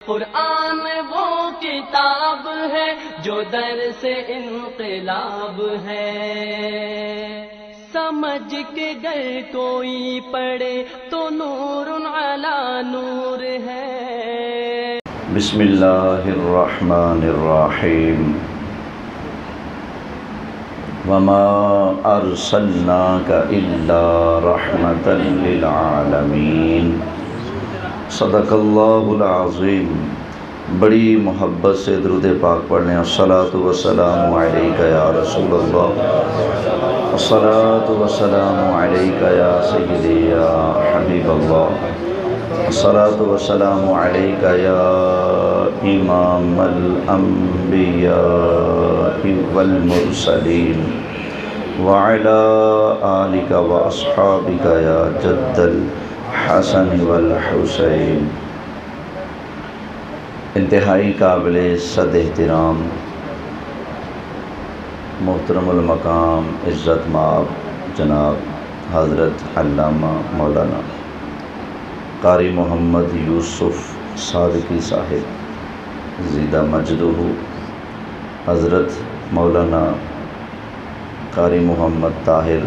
قرآن وہ کتاب ہے جو در سے انقلاب ہے، سمجھ کے گر کوئی پڑھے تو نور علی نور ہے۔ بسم اللہ الرحمن الرحیم۔ وما ارسلناک الا رحمتا للعالمین۔ صدق اللہ العظیم۔ بڑی محبت سے درود پاک پڑھنے، الصلاۃ والسلام علیک یا رسول اللہ، الصلاۃ والسلام علیک یا سیدی یا حبیب اللہ، الصلاۃ والسلام علیک یا امام الانبیاء والمرسلین، وعلی آلک واصحابک یا جد الحسن والحسین۔ انتہائی قابل صد احترام محترم المقام عزت مآب جناب حضرت علامہ مولانا قاری محمد یوسف صادقی صاحب زیدہ مجدہ، حضرت مولانا قاری محمد طاہر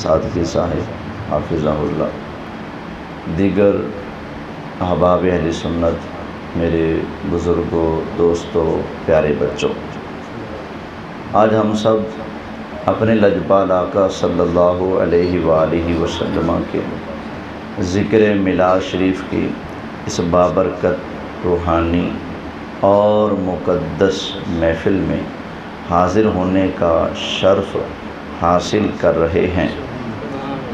صادقی صاحب حافظہ اللہ، دیگر احباب اہل سنت، میرے بزرگوں، دوستوں، پیارے بچوں، آج ہم سب اپنے لجپال آقا صلی اللہ علیہ وآلہ وسلم کے ذکر میلاد شریف کی اس بابرکت روحانی اور مقدس محفل میں حاضر ہونے کا شرف حاصل کر رہے ہیں۔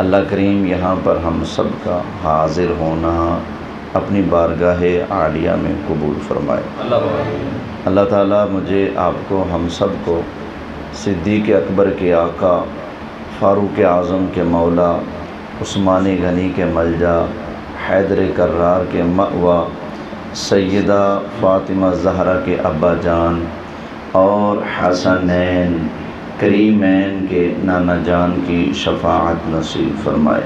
اللہ کریم یہاں پر ہم سب کا حاضر ہونا اپنی بارگاہ عالیہ میں قبول فرمائے۔ اللہ تعالیٰ مجھے، آپ کو، ہم سب کو صدیق اکبر کے آقا، فاروق اعظم کے مولا، عثمان غنی کے ملجا، حیدر کرار کے مأویٰ، سیدہ فاطمہ زہرا کے ابا جان اور حسنین کریمین کے نانا جان کی شفاعت نصیب فرمائے۔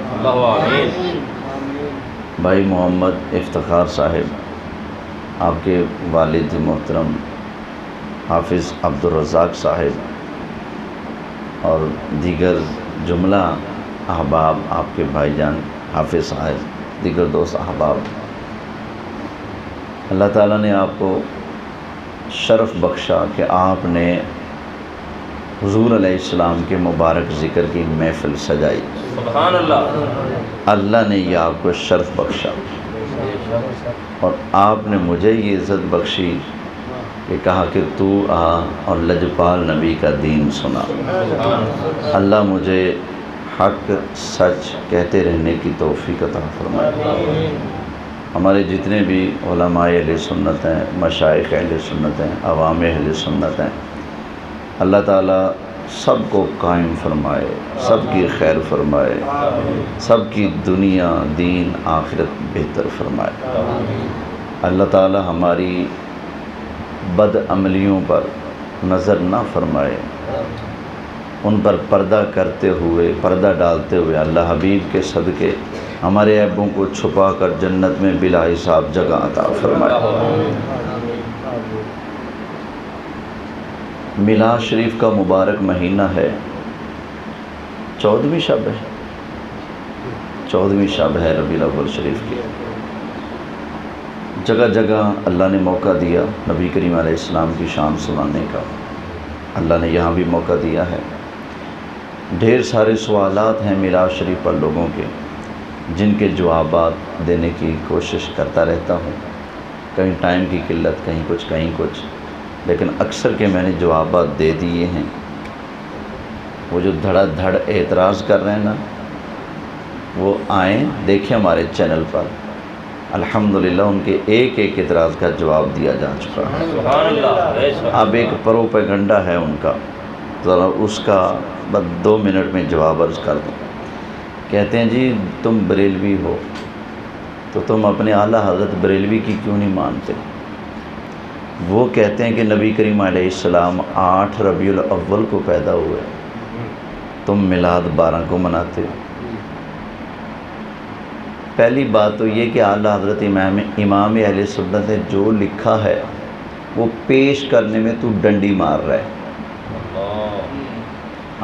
بھائی محمد افتخار صاحب، آپ کے والد محترم حافظ عبدالرزاق صاحب اور دیگر جملہ احباب، آپ کے بھائی جان حافظ صاحب، دیگر دوست احباب، اللہ تعالیٰ نے آپ کو شرف بخشا کہ آپ نے حضور علیہ السلام کے مبارک ذکر کی محفل سجائی۔ سبحان اللہ۔ اللہ نے یہ آپ کو شرف بخشا اور آپ نے مجھے یہ عزت بخشی کہ کہا کہ تو آ اور لجپال نبی کا دین سنا۔ اللہ مجھے حق سچ کہتے رہنے کی توفیق عطا فرمائے۔ ہمارے جتنے بھی علماء اہل سنت ہیں، مشائخ اہل سنت ہیں، عوام اہل سنت ہیں، اللہ تعالیٰ سب کو قائم فرمائے، سب کی خیر فرمائے، سب کی دنیا دین آخرت بہتر فرمائے۔ اللہ تعالیٰ ہماری بد عملیوں پر نظر نہ فرمائے، ان پر پردہ کرتے ہوئے، پردہ ڈالتے ہوئے اللہ حبیب کے صدقے ہمارے عیبوں کو چھپا کر جنت میں بلا حساب جگہ عطا فرمائے۔ میلاد شریف کا مبارک مہینہ ہے، 14ویں شب ہے، 14ویں شب ہے ربیع الاول شریف کی۔ جگہ جگہ اللہ نے موقع دیا نبی کریم علیہ السلام کی شان سنانے کا، اللہ نے یہاں بھی موقع دیا ہے۔ ڈھیر سارے سوالات ہیں میلاد شریف پر لوگوں کے، جن کے جوابات دینے کی کوشش کرتا رہتا ہوں، کہیں ٹائم کی قلت، کہیں کچھ، لیکن اکثر کے میں نے جوابات دے دیے ہیں۔ وہ جو دھڑا دھڑ اعتراض کر رہے ہیں نا، وہ آئیں دیکھیں ہمارے چینل پر، الحمدللہ ان کے ایک اعتراض کا جواب دیا جا چکا ہے۔ اب ایک پروپیگنڈا ہے ان کا، ذرا اس کا بس 2 منٹ میں جواب عرض کر دوں۔ کہتے ہیں جی تم بریلوی ہو تو تم اپنے اعلیٰ حضرت بریلوی کی کیوں نہیں مانتے؟ وہ کہتے ہیں کہ نبی کریم علیہ السلام 8 ربیع الاول کو پیدا ہوئے، تم میلاد 12 کو مناتے ہو۔ پہلی بات تو یہ کہ اعلیٰ حضرت امام اہل سنت نے جو لکھا ہے وہ پیش کرنے میں تو ڈنڈی مار رہا ہے۔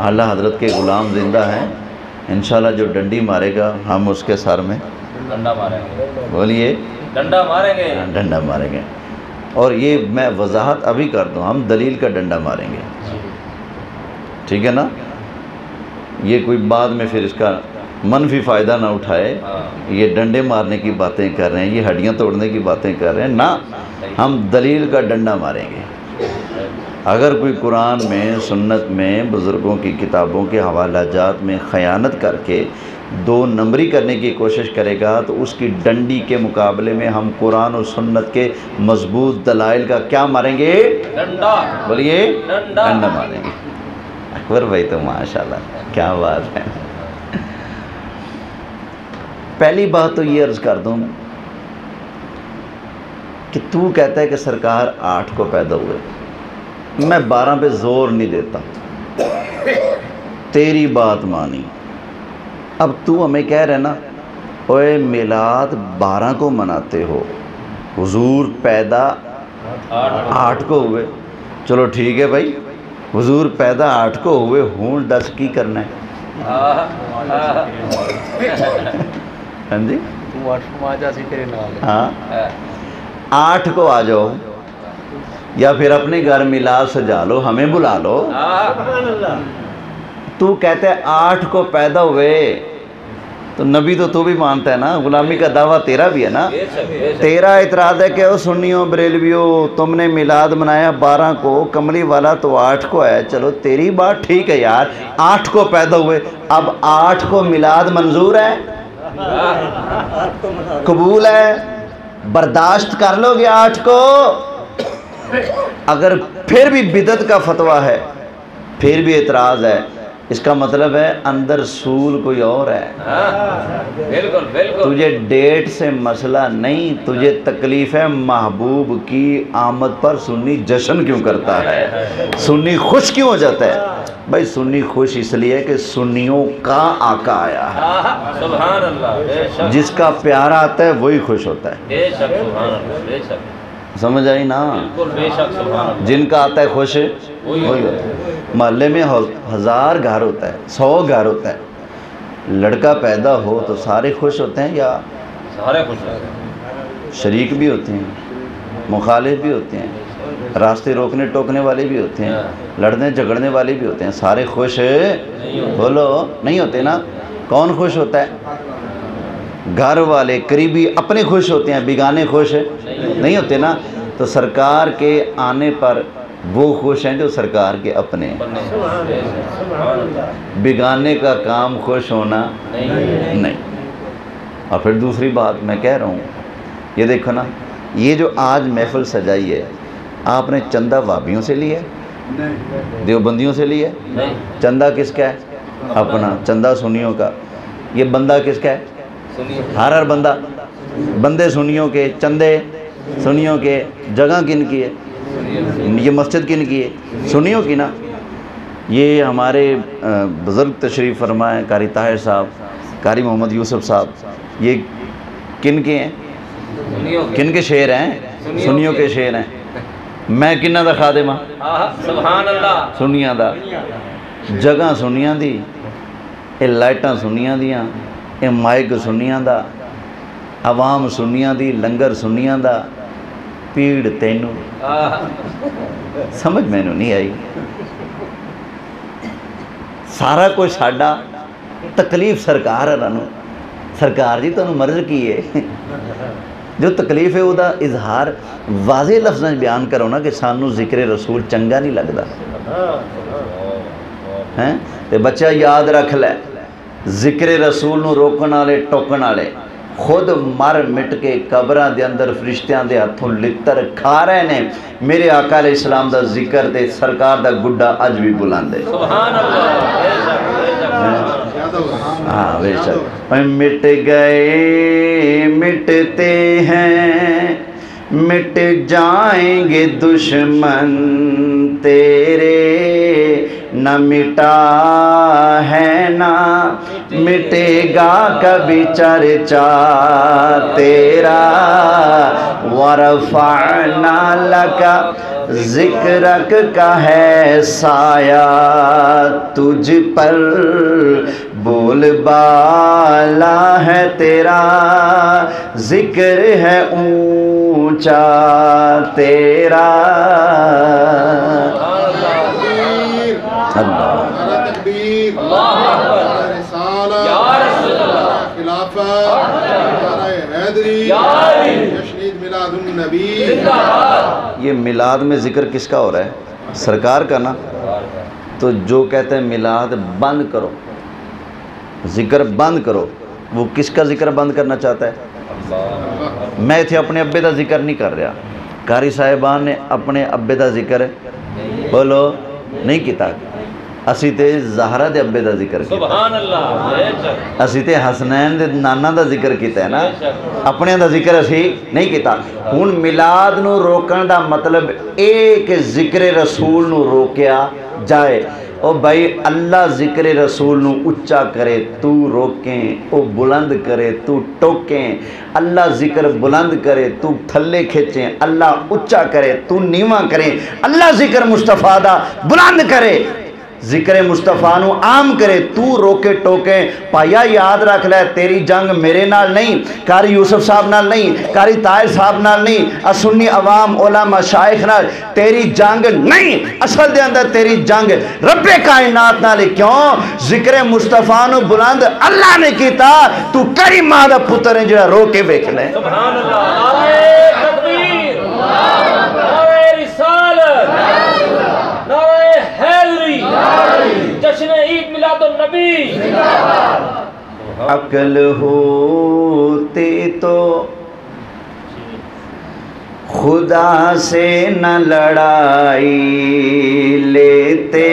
اعلیٰ حضرت کے غلام زندہ ہیں، انشاءاللہ جو ڈنڈی مارے گا ہم اس کے سر میں ڈنڈا ماریں گے، بولیے ڈنڈا ماریں گے، ڈنڈا ماریں گے۔ اور یہ میں وضاحت ابھی کر دوں، ہم دلیل کا ڈنڈا ماریں گے، ٹھیک ہے نا؟ یہ کوئی بعد میں پھر اس کا منفی فائدہ نہ اٹھائے، یہ ڈنڈے مارنے کی باتیں کر رہے ہیں، یہ ہڈیاں توڑنے کی باتیں کر رہے ہیں، نہ، ہم دلیل کا ڈنڈا ماریں گے۔ اگر کوئی قرآن میں، سنت میں، بزرگوں کی کتابوں کے حوالہ جات میں خیانت کر کے دو نمبری کرنے کی کوشش کرے گا تو اس کی ڈنڈی کے مقابلے میں ہم قرآن و سنت کے مضبوط دلائل کا کیا ماریں گے؟ ڈنڈا، بولیے ڈنڈا ڈنڈا ماریں گے۔ اکبر بھائی تو ماشاءاللہ کیا بات ہے۔ پہلی بات تو یہ عرض کر دوں کہ تو کہتا ہے کہ سرکار 8 کو پیدا ہوئے، میں 12 پہ زور نہیں دیتا، تیری بات مانی۔ اب تو ہمیں کہہ رہے نا اوے میلاد 12 کو مناتے ہو، حضور پیدا 8 کو ہوئے، چلو ٹھیک ہے بھائی، حضور پیدا 8 کو ہوئے، ہون 10 کی کرنا ہے؟ ہاں جی، ہاں 8 کو آ جاؤ، یا پھر اپنے گھر میلاد سجا لو، ہمیں بلا لو۔ تو کہتے ہیں 8 کو پیدا ہوئے، تو نبی تو بھی مانتا ہے نا، غلامی کا دعویٰ تیرا بھی ہے نا۔ تیرا اعتراض ہے کہ او سنیوں بریلویوں تم نے میلاد منایا 12 کو، کملی والا تو 8 کو ہے، چلو تیری بات ٹھیک ہے یار، 8 کو پیدا ہوئے، اب 8 کو میلاد منظور ہے، قبول ہے، برداشت کر لو گے 8 کو؟ اگر پھر بھی بدعت کا فتویٰ ہے، پھر بھی اعتراض ہے، اس کا مطلب ہے اندر سول کوئی اور ہے۔ بالکل بالکل، تجھے ڈیٹ سے مسئلہ نہیں، تجھے تکلیف ہے محبوب کی آمد پر سنی جشن کیوں کرتا ہے، سنی خوش کیوں ہو جاتا ہے؟ بھائی سنی خوش اس لیے کہ سنیوں کا آقا آیا ہے، سبحان اللہ، بے شک، جس کا پیارا آتا ہے وہی خوش ہوتا ہے۔ بے شک، سبحان اللہ، بے شک، سمجھ آئی نا؟ بالکل بے شک، سبحان اللہ، جن کا آتا ہے خوش وہی ہوتا ہے۔ محلے میں 1000 گھر ہوتا ہے، 100 گھر ہوتا ہے، لڑکا پیدا ہو تو سارے خوش ہوتے ہیں یا سارے خوش ہیں، شریک بھی ہوتے ہیں، مخالف بھی ہوتے ہیں، راستے روکنے ٹوکنے والے بھی ہوتے ہیں، لڑنے جھگڑنے والے بھی ہوتے ہیں، سارے خوش بولو نہیں ہوتے نا؟ کون خوش ہوتا ہے؟ گھر والے قریبی اپنے خوش ہوتے ہیں، بیگانے خوش نہیں ہوتے نا؟ تو سرکار کے آنے پر وہ خوش ہیں جو سرکار کے اپنے ہیں، بیگانے کا کام خوش ہونا نہیں۔ اور پھر دوسری بات میں کہہ رہا ہوں، یہ دیکھو نا، یہ جو آج محفل سجائی ہے، آپ نے چندہ وابیوں سے لیا ہے، دیوبندیوں سے لیا ہے؟ چندہ کس کا ہے؟ اپنا۔ چندہ سنیوں کا۔ یہ بندہ کس کا ہے؟ ہر بندہ، بندے سنیوں کے، چندے سنیوں کے۔ جگہ کن کی ہے؟ یہ مسجد کن کی ہے؟ سنیوں کی نا۔ یہ ہمارے بزرگ تشریف فرمائے قاری طاہر صاحب، قاری محمد یوسف صاحب، یہ کن کے ہیں؟ کن کے شعر ہیں؟ سنیوں کے شعر ہیں۔ میں کنہ دا خادم ہاں؟ سبحان اللہ، سنیاں دا۔ جگہ سنیاں دی، یہ لائٹاں سنیاں دیاں، یہ مائک سنیاں دا، عوام سنیاں دی، لنگر سنیاں دا، پیڑ تینوں سمجھ میں نہیں آئی؟ سارا کچھ ساڈا، تکلیف سرکار ہے، سرکار جی تمہیں مرض کی ہے، جو تکلیف ہے وہ دا اظہار واضح لفظاں بیان کرو نا کہ سانو ذکر رسول چنگا نہیں لگتا ہے۔ تے بچہ یاد رکھ لے، ذکر رسول نو روکن والے ٹوکن والے خود مر مٹ کے قبراں دے اندر فرشتیاں دے ہاتھوں لتر کھا رہے نے۔ میرے آقا علیہ السلام دا ذکر تے سرکار دا گڈا اج بھی بلاندے۔ سبحان اللہ، ہاں بے شک۔ مٹ گئے مٹتے ہیں، مٹ جائیں گے دشمن تیرے، نہ مٹا ہے نہ مٹے گا کبھی چرچا تیرا ورفعنا لک ذکرک کا ہے سایہ تجھ پر بول بالا ہے تیرا ذکر ہے اونچا تیرا یہ میلاد میں ذکر کس کا ہو رہا ہے؟ سرکار کا نا. تو جو کہتے ہیں میلاد بند کرو، ذکر بند کرو، وہ کس کا ذکر بند کرنا چاہتا ہے؟ میں تھے اپنے ابے دا ذکر نہیں کر رہا، قاری صاحبان نے اپنے ابے دا ذکر بولو نہیں کیتا. اسی تے زہرہ دے ابے دا ذکر کیتا، سبحان اللہ. اسی تے حسنین دے نانا دا ذکر کیتا ہے نا، اپنے دا ذکر اسی نہیں کیتا. ہن میلاد نو روکن دا مطلب ایک ذکر رسول نو روکیا جائے. او بھائی اللہ ذکر رسول نو اچا کرے تو روکیں، او بلند کرے تو ٹوکیں. اللہ ذکر بلند کرے تو تھلے کھچیں، اللہ اچا کرے تو نیواں کریں. اللہ ذکر مصطفیٰ دا بلند کرے، ذکر مصطفیٰ نو عام کرے تو روکے ٹوکے. پایا یاد رکھ لے تیری جنگ میرے نال نہیں، قاری یوسف صاحب نال نہیں، قاری طاہر صاحب نال نہیں، سنی عوام علماء مشائخ نال تیری جنگ نہیں. اصل دے اندر تیری جنگ رب کائنات نال. کیوں؟ ذکر مصطفیٰ نو بلند اللہ نے کیتا، تو کری ماں دا پتر ہے جڑا رو کے ویکھ لے. سبحان اللہ. نعرہ تکبیر، نعرہ رسالت، نعرہ حیدری، جشن عید میلاد النبی. عقل ہوتی تو خدا سے نہ لڑائی لیتے.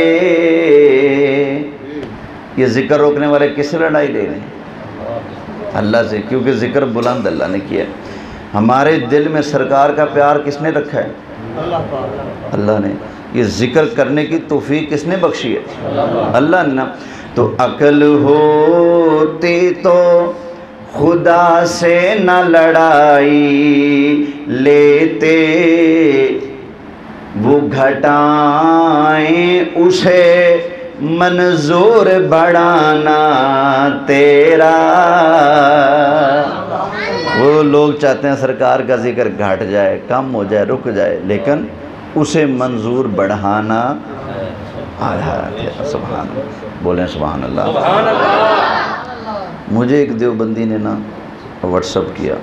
یہ ذکر روکنے والے کس سے لڑائی لے رہے ہیں؟ اللہ سے، کیونکہ ذکر بلند اللہ نے کیا. ہمارے دل میں سرکار کا پیار کس نے رکھا ہے؟ اللہ نے. یہ ذکر کرنے کی توفیق کس نے بخشی ہے؟ اللہ نے. تو عقل ہوتی تو خدا سے نہ لڑائی لیتے، وہ گھٹائیں اسے منظور بڑھانا تیرا. وہ لوگ چاہتے ہیں سرکار کا ذکر گھٹ جائے، کم ہو جائے، رک جائے، لیکن اسے منظور بڑھانا سبحان اللہ. بولیں سبحان اللہ. سبحان اللہ. مجھے ایک دیوبندی نے نا واٹس اپ کیا،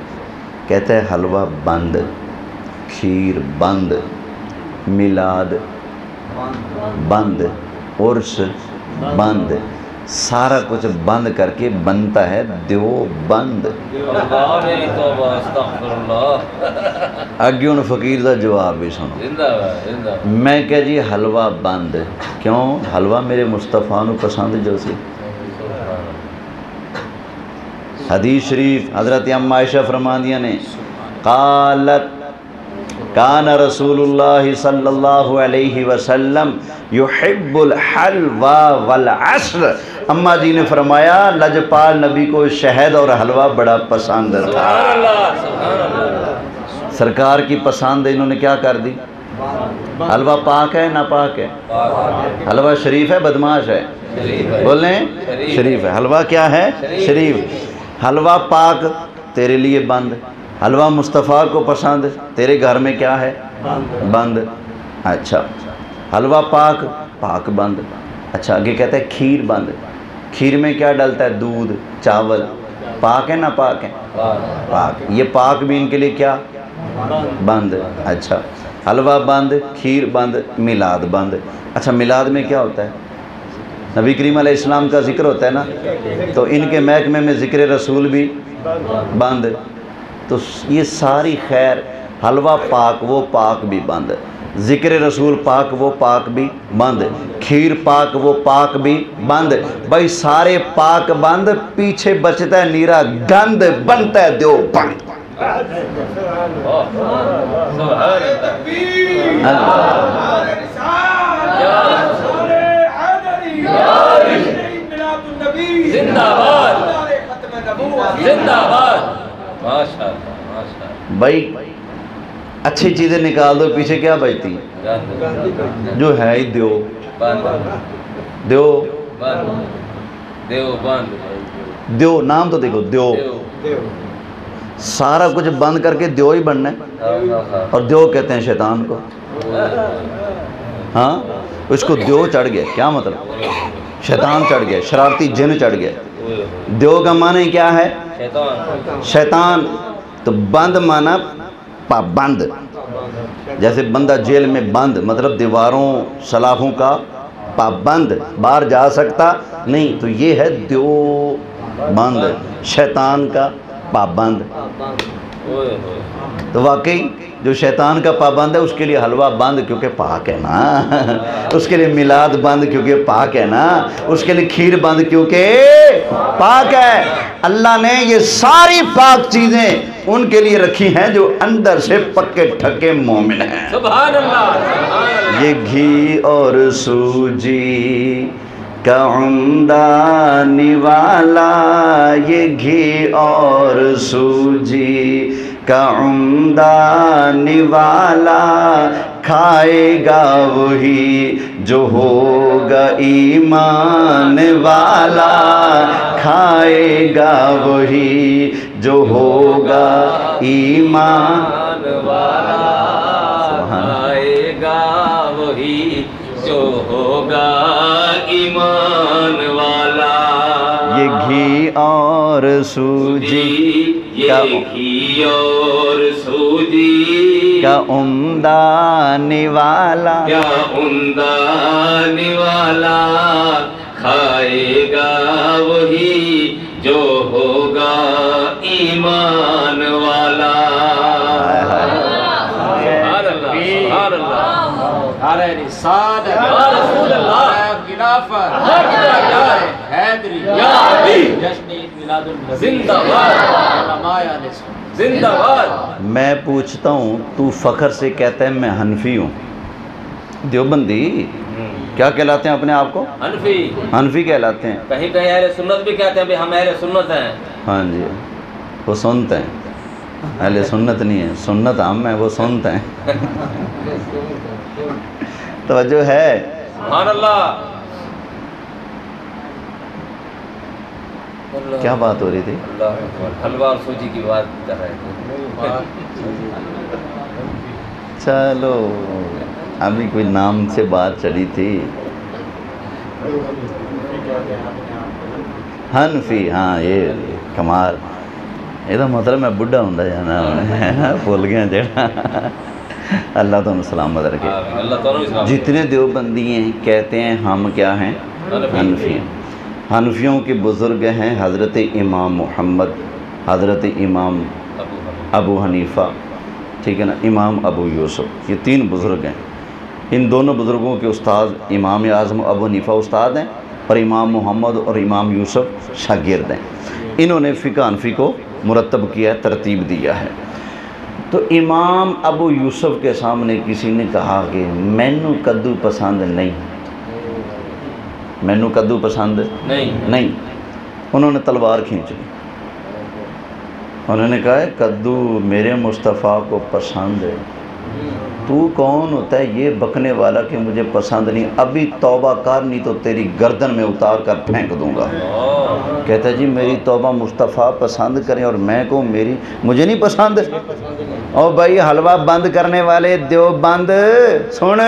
کہتا ہے حلوہ بند، کھیر بند، میلاد بند، عرس بند، سارا کچھ بند کر کے بنتا ہے دیوبند. اللہ میری توبہ استغفر اللہ. آگے ان فقیر دا جواب بھی سنو. زندہ باد، زندہ. میں کہ جی حلوہ بند کیوں؟ حلوہ میرے مصطفیٰ نو پسند جو سی. حدیث شریف حضرت ام عائشہ فرماندیاں نے قالت کان رسول اللہ صلی اللہ علیہ وسلم یحب الحلوہ والعسل. اماں جی نے فرمایا لجپال نبی کو شہد اور حلوہ بڑا پسند تھا. سبحان اللہ. سبحان اللہ. سرکار کی پسند انہوں نے کیا کر دی؟ حلوہ پاک ہے ناپاک ہے؟ حلوہ شریف ہے بدماش ہے؟ بولیں شریف ہے. حلوہ کیا ہے؟ شریف. حلوہ پاک تیرے لیے بند، حلوہ مصطفیٰ کو پسند تیرے گھر میں کیا ہے؟ بند. اچھا حلوہ پاک، پاک بند. اچھا آگے کہتا ہے کھیر بند. کھیر میں کیا ڈلتا ہے؟ دودھ، چاول. پاک ہے نا پاک ہے؟ پاک. یہ پاک بھی ان کے لیے کیا؟ بند. اچھا حلوہ بند، کھیر بند، میلاد بند. اچھا میلاد میں کیا ہوتا ہے؟ نبی کریم علیہ السلام کا ذکر ہوتا ہے نا، تو ان کے محکمے میں ذکر رسول بھی بند. تو یہ ساری خیر، حلوہ پاک وہ پاک بھی بند، ذکر رسول پاک وہ پاک بھی بند، کھیر پاک وہ پاک بھی بند. بھائی سارے پاک بند، پیچھے بچتا ہے نیرا گند، بنتا ہے دیو بند. زندہ باد ماشاءاللہ ماشاءاللہ بھائی اچھی چیزیں نکال دو پیچھے کیا بچتی جو ہے ہی دیو بند دیو بند دیو بند دیو نام تو دیکھو دیو سارا کچھ بند کر کے دیو ہی بننا ہے اور دیو کہتے ہیں شیطان کو ہاں اس کو دیو چڑھ گیا کیا مطلب شیطان چڑھ گیا شرارتی جن چڑھ گیا دیو کا معنی کیا ہے شیطان تو بند معنی پابند جیسے بندہ جیل میں بند مطلب دیواروں سلاخوں کا پابند باہر جا سکتا نہیں تو یہ ہے دیو بند شیطان کا پابند تو واقعی جو شیطان کا پابند ہے اس کے لیے حلوہ بند کیونکہ پاک ہے نا اس کے لیے میلاد بند کیونکہ پاک ہے نا اس کے لیے کھیر بند کیونکہ پاک ہے اللہ نے یہ ساری پاک چیزیں ان کے لیے رکھی ہیں جو اندر سے پکے ٹھکے مومن ہیں سبحان اللہ یہ گھی اور سوجی کا عمدہ نوالا یہ گھی اور سوجی کا عمدہ نوالا کھائے گا وہی جو ہوگا ایمان والا کھائے گا وہی جو ہوگا ایمان والا آئے گا وہی جو ہوگا ایمان والا یہ گھی اور سوجی یہ گھی اور سوجی کا عمدہ نوالا کیا عمدہ نوالا کھائے گا وہی جو ہوگا ایمان والا سبحان اللہ سبحان اللہ نعرہ رسالت یا رسول اللہ نعرہ خلافت یا حیدری یا علی جشن عید میلاد النبی زندہ باد علماء علیہ السلام زندہ باد میں پوچھتا ہوں تو فخر سے کہتا ہے میں حنفی ہوں دیوبندی کیا کہلاتے ہیں اپنے آپ کو حنفی حنفی کہلاتے ہیں کہیں کہیں اہل سنت بھی کہتے ہیں بھی ہم اہل سنت ہیں ہاں جی وہ سنتے ہیں اہل سنت نہیں ہے سنت ہم ہیں وہ سنتے ہیں توجہ ہے سبحان اللہ کیا بات ہو رہی تھی اللہ اکبر حلوہ اور سوجی کی بات کر رہے تھے چلو ابھی کوئی نام سے بات چلی تھی حنفی ہاں یہ کمال یہ تو مطلب میں بڑھا ہوں جانا بھول گیا جڑا اللہ تعالیٰ سلامت رکھے اللہ تعالیٰ جتنے دیوبندی ہیں کہتے ہیں ہم کیا ہیں حنفی ہیں حنفیوں کے بزرگ ہیں حضرت امام محمد حضرت امام ابو حنیفہ ٹھیک ہے نا امام ابو یوسف یہ تین بزرگ ہیں ان دونوں بزرگوں کے استاد امام اعظم ابو حنیفہ استاد ہیں اور امام محمد اور امام یوسف شاگرد ہیں انہوں نے فقہ حنفی کو مرتب کیا ہے ترتیب دیا ہے تو امام ابو یوسف کے سامنے کسی نے کہا کہ مینو کدو پسند نہیں مینو کدو پسند نہیں انہوں نے تلوار کھینچ لی انہوں نے کہا کدو میرے مصطفیٰ کو پسند ہے تو کون ہوتا ہے یہ بکنے والا کہ مجھے پسند نہیں ابھی توبہ کر نہیں تو تیری گردن میں اتار کر پھینک دوں گا کہتا ہے جی میری توبہ مصطفیٰ پسند کریں اور میں کو مجھے نہیں پسند اور بھائی حلوہ بند کرنے والے دیوبند سن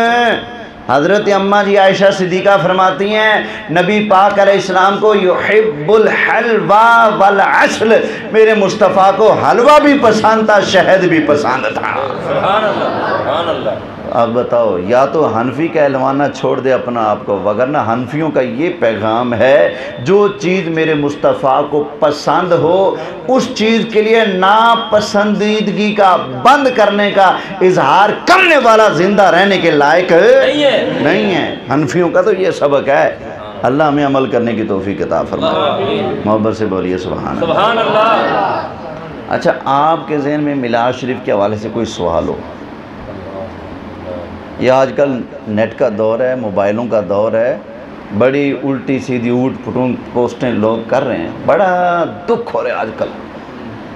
حضرت اماں جی عائشہ صدیقہ فرماتی ہیں نبی پاک علیہ السلام کو یحب الحلوہ والعسل میرے مصطفیٰ کو حلوہ بھی پسند تھا شہد بھی پسند تھا سبحان اللہ سبحان اللہ اب بتاؤ یا تو حنفی کہلوانا چھوڑ دے اپنا آپ کو وگرنہ حنفیوں کا یہ پیغام ہے جو چیز میرے مصطفیٰ کو پسند ہو اس چیز کے لیے ناپسندیدگی کا بند کرنے کا اظہار کرنے والا زندہ رہنے کے لائق نہیں ہے حنفیوں کا تو یہ سبق ہے اللہ ہمیں عمل کرنے کی توفیق عطا فرمائے محبت سے بولیے سبحان اللہ اچھا آپ کے ذہن میں میلاد شریف کے حوالے سے کوئی سوال ہو یہ آج کل نیٹ کا دور ہے موبائلوں کا دور ہے بڑی الٹی سیدھی اوٹ پھٹون پوسٹیں لوگ کر رہے ہیں بڑا دکھ ہو رہا ہے آج کل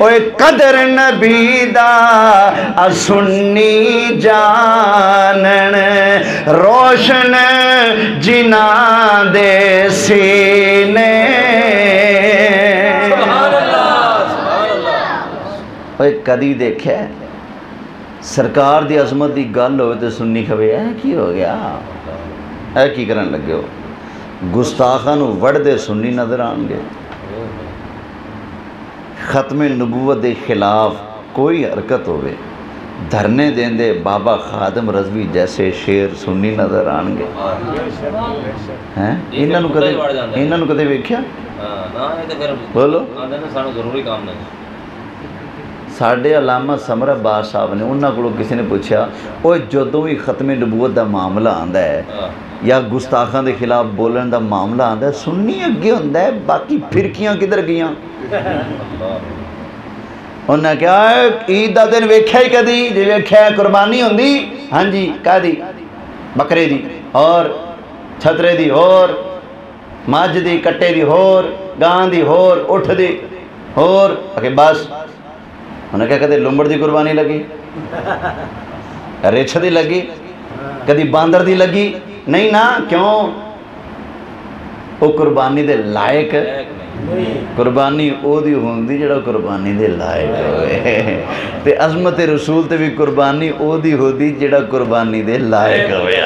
اوے قدر نبی دا سنی جانن روشن جنا دے سینے اوے کدی دیکھے سرکار دی عظمت دی گل ہوئے تو سننی کھوے اے کی ہو گیا اے کی کرن لگے ہو گستاخان وڑ دے سنی نظر آن گے ختم نبوت دے خلاف کوئی حرکت ہوئے دھرنے دیں دے بابا خادم رضوی جیسے شیر سنی نظر آن گے انہاں نو کدے ویکھیا بولو ضروری کام نہیں ساڑھے علامہ سمر عباس صاحب نے انہاں کو کسی نے پوچھا اوہ جدوں ہی ختم نبوت دا معاملہ آندا ہے یا گستاخان دے خلاف بولن دا معاملہ آندا ہے سنی اگے ہوندا ہے باقی پھرکیاں کدھر گیاں انہوں نے کہا عید دا دن ویکھیا ہی کدی جی ویکھیا قربانی ہوندی ہاں جی کہا دی بکرے دی اور چھترے دی اور ماج دی کٹے دی اور گان دی اور اٹھ دی اور بس انہوں نے کہا کدی لمبڑ دی قربانی لگی ریچھ دی لگی کدی باندر دی لگی نہیں نا کیوں وہ قربانی دے لائق قربانی او دی ہوندی جڑا قربانی دے لائق ہوئے تے عظمت رسول تے بھی قربانی او دی ہوندی جڑا قربانی دے لائق ہوئے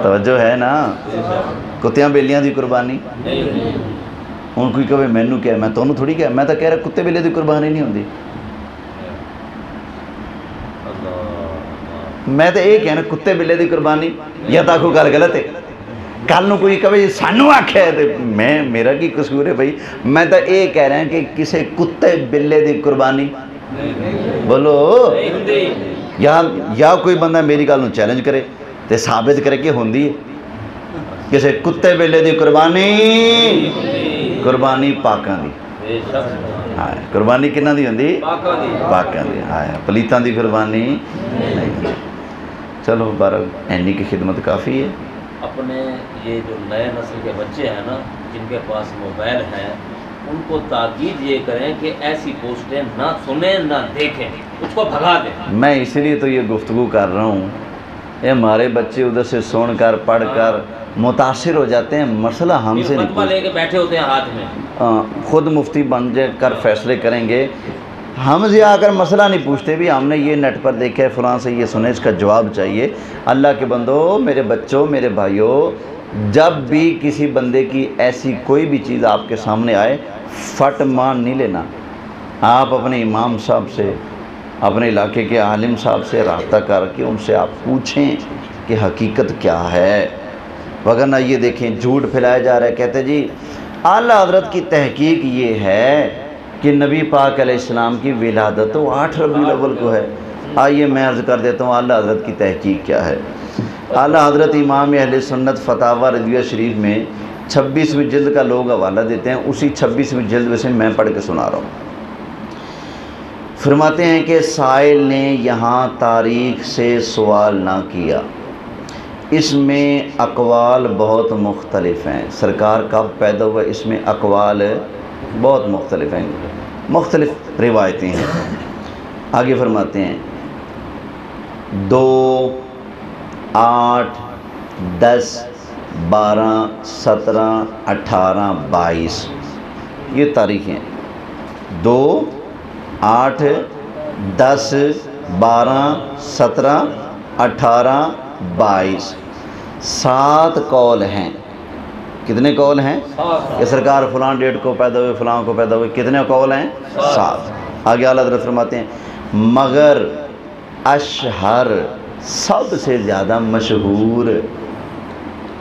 توجہ ہے نا کتیاں بیلیاں دی قربانی ان کوئی کہے میں نو کیا میں تو انہوں تھوڑی کیا میں تو کہہ رہا کتے بیلے دی قربانی نہیں ہوندی میں تو ایک ہے نا کتے بیلے دی قربانی یا تاکو گل غلط ہے کل نو کوئی کہے سانو آکھے ہے میں میرا کی قصور ہے بھائی میں تو ایک کہہ رہا ہیں کہ کسے کتے بیلے دی قربانی بولو یا کوئی بندہ میری گل نو چیلنج کرے تے ثابت کرے کہ ہوندی ہے کسے کتے بیلے دی قربانی قربانی پاکاں دی قربانی کنہ دی ہوندی پاکاں دی پلیتاں دی قربانی نہیں چلو بارہ اینی کی خدمت کافی ہے اپنے یہ جو نئے نسل کے بچے ہیں نا جن کے پاس موبائل ہیں ان کو تاکید یہ کریں کہ ایسی پوسٹیں نہ سنیں نہ دیکھیں اس کو بھگا دیں میں اسی لیے تو یہ گفتگو کر رہا ہوں یہ ہمارے بچے ادھر سے سن کر پڑھ کر متاثر ہو جاتے ہیں مسئلہ ہم سے نہیں لے کے بیٹھے ہوتے ہیں ہاتھ میں خود مفتی بن جائے کر فیصلے کریں گے ہم سے آ کر مسئلہ نہیں پوچھتے بھی ہم نے یہ نیٹ پر دیکھا ہے فلاں سے یہ سنے اس کا جواب چاہیے اللہ کے بندو میرے بچوں میرے بھائیوں جب بھی کسی بندے کی ایسی کوئی بھی چیز آپ کے سامنے آئے فٹ مان نہیں لینا آپ اپنے امام صاحب سے اپنے علاقے کے عالم صاحب سے رابطہ کر کے ان سے آپ پوچھیں کہ حقیقت کیا ہے وگرنہ یہ دیکھیں جھوٹ پھیلایا جا رہا ہے کہتے جی اعلیٰ حضرت کی تحقیق یہ ہے کہ نبی پاک علیہ السلام کی ولادت تو 8 ربیع الاول کو ہے آئیے میں عرض کر دیتا ہوں اعلیٰ حضرت کی تحقیق کیا ہے اعلیٰ حضرت امام اہل سنت فتاوی رضویہ شریف میں 26ویں جلد کا لوگ حوالہ دیتے ہیں اسی 26ویں جلد میں سے میں پڑھ کے سنا رہا ہوں فرماتے ہیں کہ سائل نے یہاں تاریخ سے سوال نہ کیا اس میں اقوال بہت مختلف ہیں سرکار کب پیدا ہوا اس میں اقوال بہت مختلف ہیں مختلف روایتیں ہیں آگے فرماتے ہیں 2 8 10 12 17 18 22 یہ تاریخیں 2 8 10 12 17 18 22 7 قول ہیں کتنے قول ہیں کہ سرکار فلاں ڈیٹ کو پیدا ہوئے فلاں کو پیدا ہوئے کتنے قول ہیں 7 آگے اعلیٰ حضرت فرماتے ہیں مگر اشہر سب سے زیادہ مشہور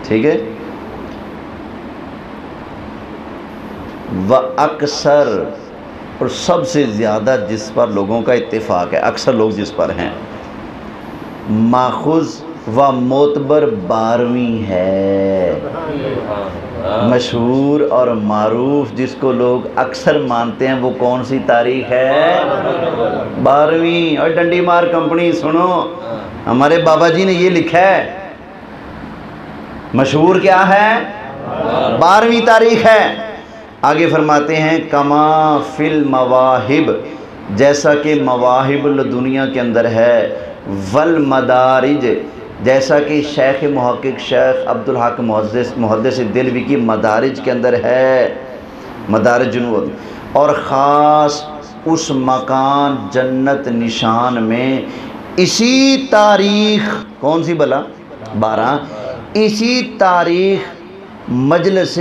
ٹھیک ہے و اکثر اور سب سے زیادہ جس پر لوگوں کا اتفاق ہے اکثر لوگ جس پر ہیں ماخوذ و معتبر 12ویں ہے مشہور اور معروف جس کو لوگ اکثر مانتے ہیں وہ کون سی تاریخ ہے 12ویں اور ڈنڈی مار کمپنی سنو ہمارے بابا جی نے یہ لکھا ہے مشہور کیا ہے 12ویں تاریخ ہے آگے فرماتے ہیں کما فی المواہب، جیسا کہ مواہب دنیا کے اندر ہے، والمدارج، جیسا کہ شیخ محقق شیخ عبدالحق محدث دلوی کی مدارج کے اندر ہے، مدارج جنود، اور خاص اس مکان جنت نشان میں اسی تاریخ، کون سی بلا 12، اسی تاریخ مجلس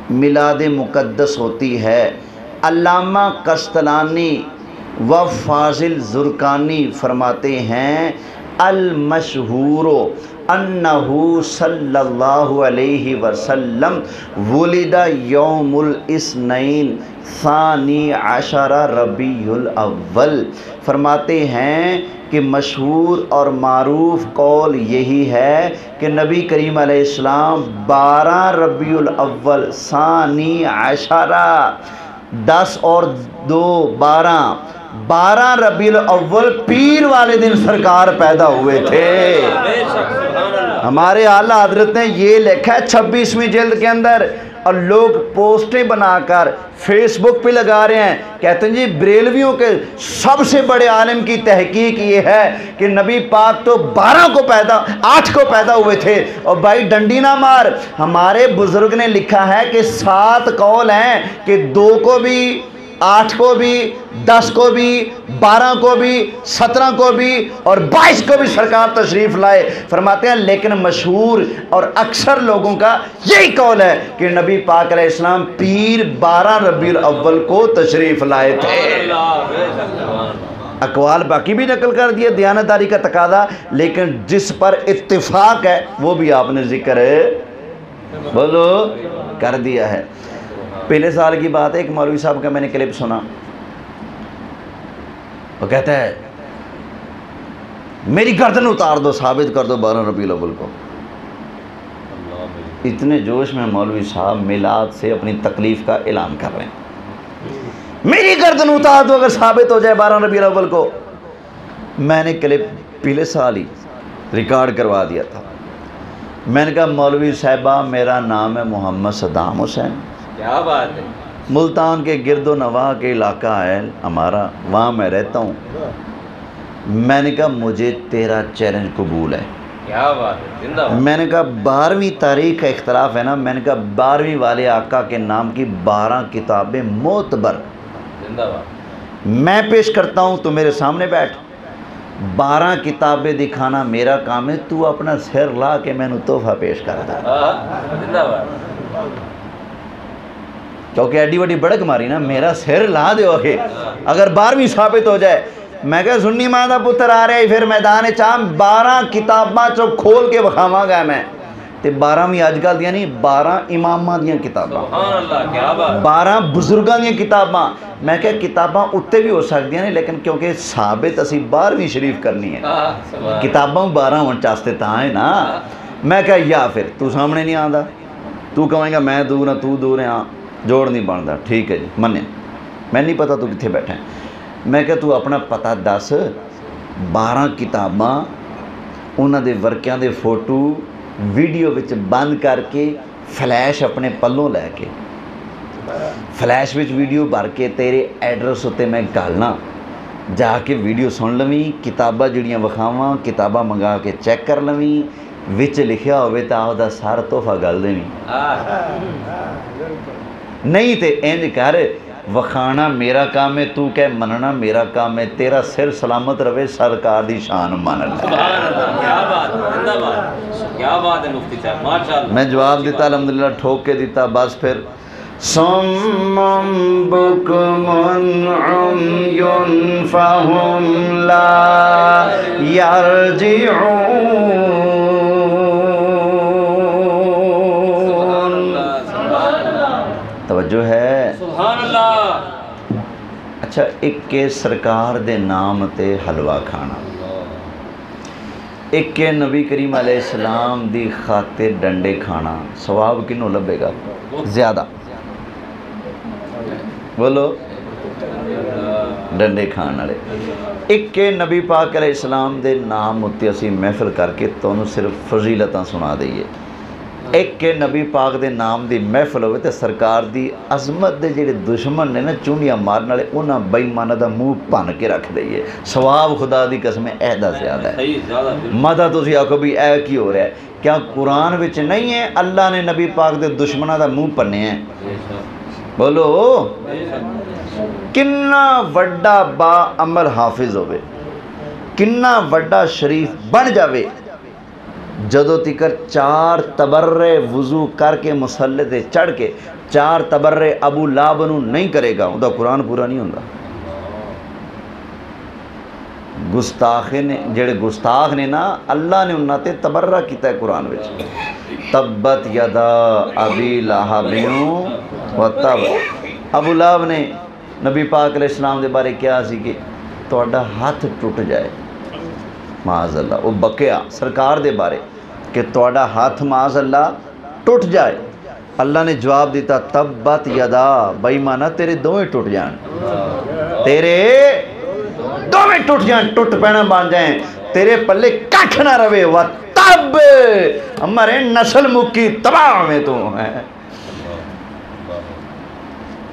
میلاد مقدس ہوتی ہے۔ علامہ قسطلانی و فاضل زرقانی فرماتے ہیں المشہور انہو صلی اللہ علیہ وسلم ولد یوم الاثنین ثانی عشر ربیع الاول، فرماتے ہیں کہ مشہور اور معروف قول یہی ہے کہ نبی کریم علیہ السلام 12 ربیع الاول ثانی عشرہ 10 اور 2 12 ربیع الاول پیر والے دن سرکار پیدا ہوئے تھے۔ ہمارے اعلیٰ حضرت نے یہ لکھا ہے 26ویں جلد کے اندر، اور لوگ پوسٹیں بنا کر فیس بک پہ لگا رہے ہیں، کہتے ہیں جی بریلویوں کے سب سے بڑے عالم کی تحقیق یہ ہے کہ نبی پاک تو 8 کو پیدا ہوئے تھے۔ اور بھائی ڈنڈی نہ مار، ہمارے بزرگ نے لکھا ہے کہ 7 قول ہیں کہ 2 کو بھی، 8 کو بھی، 10 کو بھی، 12 کو بھی، 17 کو بھی اور 22 کو بھی سرکار تشریف لائے۔ فرماتے ہیں لیکن مشہور اور اکثر لوگوں کا یہی قول ہے کہ نبی پاک علیہ السلام پیر 12 ربیع الاول کو تشریف لائے تھے۔ اقوال باقی بھی نقل کر دیے، دیانتداری کا تقاضا، لیکن جس پر اتفاق ہے وہ بھی آپ نے ذکر بولو کر دیا ہے۔ پہلے سال کی بات ہے، ایک مولوی صاحب کا میں نے کلپ سنا، وہ کہتا ہے میری گردن اتار دو، ثابت کر دو 12 ربیع الاول کو۔ اتنے جوش میں مولوی صاحب میلاد سے اپنی تکلیف کا اعلان کر رہے ہیں، میری گردن اتار دو اگر ثابت ہو جائے 12 ربیع الاول کو۔ میں نے کلپ پہلے سال ہی ریکارڈ کروا دیا تھا، میں نے کہا مولوی صاحبہ میرا نام ہے محمد صدام حسین، کیا بات ہے، ملتان کے گرد و نواح کے علاقہ ہے ہمارا، وہاں میں رہتا ہوں۔ میں نے کہا مجھے تیرا چیلنج قبول ہے۔ کیا بات ہے، زندہ باد۔ میں نے کہا 12ویں تاریخ کا اختلاف ہے نا، میں نے کہا 12ویں والے آقا کے نام کی 12 کتابیں معتبر، زندہ باد، میں پیش کرتا ہوں، تو میرے سامنے بیٹھ، 12 کتابیں دکھانا میرا کام ہے، تو اپنا سر لا کے میں نے تحفہ پیش کر دا، زندہ باد۔ کیونکہ ایڈی وڈی بڑک ماری نا، میرا سر لا دے ہوگے اگر 12ویں ثابت ہو جائے۔ میں کہا سنی ماں دا پتر آ رہے پھر میدان چام 12 کتاباں چو کھول کے بخاواں گا میں، تے 12ویں آج کل دیا نہیں، 12 اماماں دیاں کتاباں، سبحان اللہ، کیا بات، 12 بزرگاں دیاں کتاباں۔ میں کہا کتاباں اتے بھی ہو سکتی ہیں لیکن کیونکہ ثابت اسی 12ویں شریف کرنی ہے، کتاباں 12 ہون چاستے تاں ہے نا۔ میں کہا یا پھر تو سامنے نہیں آندا، تو کہیں گا میں دور ہاں تو دور ہاں، جوڑ نہیں بنتا، ٹھیک ہے جی منیا، میں نہیں پتا تو کتنے بیٹھے ہیں۔ میں کہ تو اپنا پتہ دس، 12 کتاباں انہاں دے ورکیاں دے فوٹو ویڈیو وچ بند کر کے فلیش اپنے پلوں لے کے فلیش وچ ویڈیو بھر کے تیرے ایڈریس ہوتے میں گالنا، جا کے ویڈیو سن لویں، کتاباں جڑیاں وکھاواں، کتاباں منگا کے چیک کر لویں، وچ لکھیا ہوئے تا آدھا سارا تحفہ گل دیں، نہیں تے انج کر وکھانا میرا کام ہے، تو کہ مننا میرا کام ہے، تیرا سر سلامت رہے، سرکار دی شان مان لے۔ سبحان اللہ، کیا بات، زندہ باد، کیا بات ہے مفتی صاحب، ماشاءاللہ۔ میں جواب دیتا الحمدللہ، ٹھوک کے دیتا، بس پھر صم بکم عمی فہم لا یرجعون۔ توجہ ہے، سبحان اللہ۔ اچھا ایک کے سرکار دے نام تے حلوہ کھانا، ایک کے نبی کریم علیہ السلام دی خاطر ڈنڈے کھانا، ثواب کنوں لبے گا زیادہ؟ بولو، ڈنڈے کھان والے۔ ایک کے نبی پاک علیہ السلام دے نام اتے اسی محفل کر کے تانوں صرف فضیلتاں سنا دئیے، ایک کہ نبی پاک دے نام دی محفل ہوئے تے سرکار دی عظمت دے جڑے دشمن نے نا چونڈیاں مارن والے انہاں بے ایماناں دا منہ بھن کے رکھ دئیے. ثواب خدا دی قسم ایدا زیادہ ہے. مدہ تسی آکھو بھی اے کی ہو رہا ہے؟ کیا قرآن وچ نہیں ہے اللہ نے نبی پاک دے دشمناں دا منہ بھنے ہیں؟ بولو کنا وڈا با عمل حافظ ہوئے، کنا وڈا شریف بن جاوے، جدو تکر 4 تبرے وضو کر کے مسلح تے چڑھ کے 4 تبرے ابو لہب نو نہیں کرے گا وہ قرآن پورا نہیں ہوتا. جڑے گستاخ نے نا اللہ نے انہاں تے تبرہ کیتا ہے قرآن وچ. تبت یدا ابی لہب و تب. ابو لہب نے نبی پاک علیہ السلام دے بارے کیا سی کہ تہاڈا ہاتھ ٹوٹ جائے، معاذ اللہ. وہ بکیا سرکار دے بارے کہ تہاڈا ہاتھ معاذ اللہ ٹوٹ جائے. اللہ نے جواب دیتا تبت یدا، بے ایمانا تیرے دوویں ٹوٹ جان، تیرے دوویں ٹوٹ جان، ٹوٹ پینا بن جائیں، تیرے پلے کھ نہ روے. و تب ہمارے نسل مکی تباہ میں تو ہے.